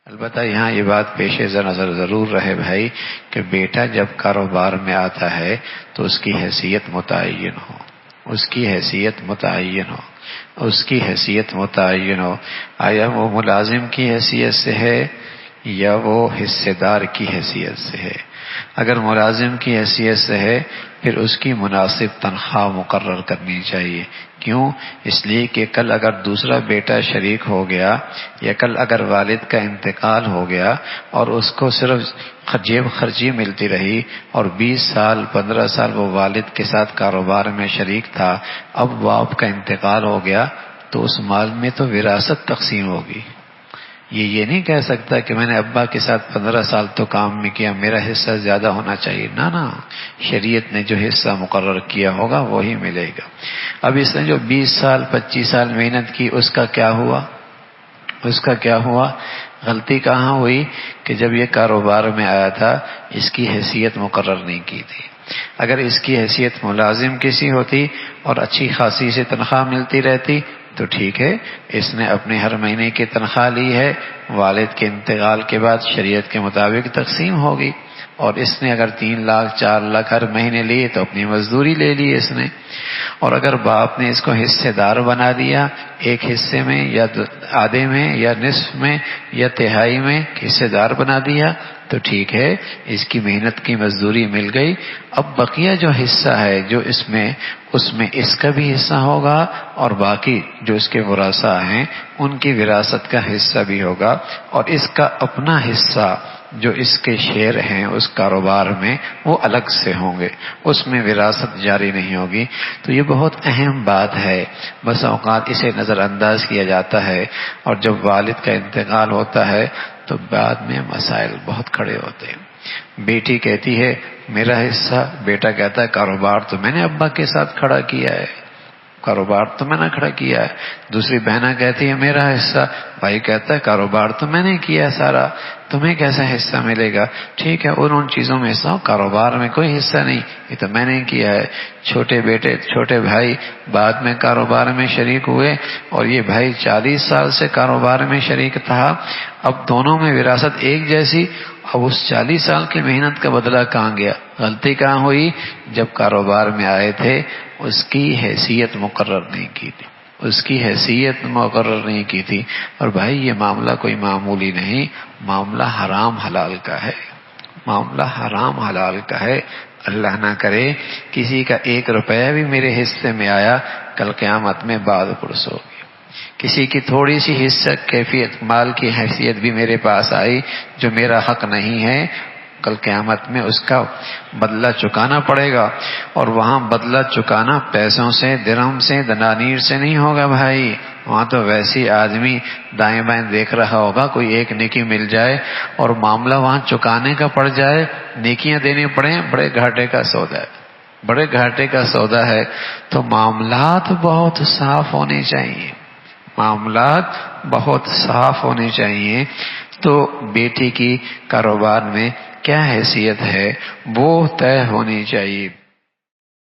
البتہ یہاں یہ بات پیش نظر ضرور رہے بھائی کہ بیٹا جب کاروبار میں آتا ہے تو اس کی حیثیت متعین ہو، اس کی حیثیت متعین ہو، اس کی حیثیت متعین ہو۔ آیا وہ ملازم کی حیثیت سے ہے یا وہ حصے دار کی حیثیت سے ہے؟ اگر ملازم کی حیثیت سے ہے پھر اس کی مناسب تنخواہ مقرر کرنی چاہیے۔ کیوں؟ اس لیے کہ کل اگر دوسرا بیٹا شریک ہو گیا یا کل اگر والد کا انتقال ہو گیا اور اس کو صرف جیب خرچی ملتی رہی اور 20 سال 15 سال وہ والد کے ساتھ کاروبار میں شریک تھا، اب باپ کا انتقال ہو گیا تو اس مال میں تو وراثت تقسیم ہوگی۔ یہ نہیں کہہ سکتا کہ میں نے ابا کے ساتھ 15 سال تو کام میں کیا، میرا حصہ زیادہ ہونا چاہیے۔ نہ، شریعت نے جو حصہ مقرر کیا ہوگا وہی ملے گا۔ اب اس نے جو 20 سال 25 سال محنت کی، اس کا کیا ہوا؟ اس کا کیا ہوا؟ غلطی کہاں ہوئی کہ جب یہ کاروبار میں آیا تھا اس کی حیثیت مقرر نہیں کی تھی۔ اگر اس کی حیثیت ملازم کسی ہوتی اور اچھی خاصی سے تنخواہ ملتی رہتی تو ٹھیک ہے، اس نے اپنے ہر مہینے کی تنخواہ لی ہے، والد کے انتقال کے بعد شریعت کے مطابق تقسیم ہوگی، اور اس نے اگر 3 لاکھ 4 لاکھ ہر مہینے لیے تو اپنی مزدوری لے لی اس نے۔ اور اگر باپ نے اس کو حصے دار بنا دیا، ایک حصے میں یا آدھے میں یا نصف میں یا تہائی میں حصے دار بنا دیا تو ٹھیک ہے، اس کی محنت کی مزدوری مل گئی۔ اب بقیہ جو حصہ ہے جو اس میں اس کا بھی حصہ ہوگا اور باقی جو اس کے ورثاء ہیں ان کی وراثت کا حصہ بھی ہوگا، اور اس کا اپنا حصہ جو اس کے شیئر ہیں اس کاروبار میں وہ الگ سے ہوں گے، اس میں وراثت جاری نہیں ہوگی۔ تو یہ بہت اہم بات ہے، بس اوقات اسے نظر انداز کیا جاتا ہے، اور جب والد کا انتقال ہوتا ہے تو بعد میں مسائل بہت کھڑے ہوتے ہیں۔ بیٹی کہتی ہے میرا حصہ، بیٹا کہتا ہے کاروبار تو میں نے ابا کے ساتھ کھڑا کیا ہے، کاروبار تو میں نے کھڑا کیا ہے۔ دوسری بہنہ کہتی ہے میرا حصہ، بھائی کہتا ہے کاروبار تو میں نے کیا ہے سارا، تمہیں کیسا حصہ ملے گا؟ ٹھیک ہے، ان چیزوں میں حصہ، کاروبار میں کوئی حصہ نہیں، یہ تو میں نے کیا ہے۔ چھوٹے بیٹے چھوٹے بھائی بعد میں کاروبار میں شریک ہوئے، اور یہ بھائی 40 سال سے کاروبار میں شریک تھا، اب دونوں میں وراثت ایک جیسی، اب اس 40 سال کی محنت کا بدلہ کہاں گیا؟ غلطی کہاں ہوئی؟ جب کاروبار میں آئے تھے اس کی حیثیت مقرر نہیں کی تھی، اس کی حیثیت مقرر نہیں کی تھی۔ اور بھائی یہ معاملہ کوئی معمولی نہیں، معاملہ حرام حلال کا ہے، معاملہ حرام حلال کا ہے۔ اللہ نہ کرے کسی کا 1 روپیہ بھی میرے حصے میں آیا، کل قیامت میں بعد پرس ہوگی۔ کسی کی تھوڑی سی حصہ کیفیت مال کی حیثیت بھی میرے پاس آئی جو میرا حق نہیں ہے، کل قیامت میں اس کا بدلہ چکانا پڑے گا، اور وہاں بدلہ چکانا پیسوں سے، درہم سے، دنانیر سے نہیں ہوگا بھائی، وہاں تو ویسی آدمی دائیں بائیں دیکھ رہا ہوگا، کوئی ایک نیکی مل جائے اور معاملہ وہاں چکانے کا پڑ جائے، نیکیاں دینی پڑیں، بڑے گھاٹے کا سودا ہے، بڑے گھاٹے کا سودا ہے۔ تو معاملات بہت صاف ہونے چاہیے، معاملات بہت صاف ہونے چاہیے۔ تو بیٹی کی کاروبار میں کیا حیثیت ہے وہ طے ہونی چاہیے۔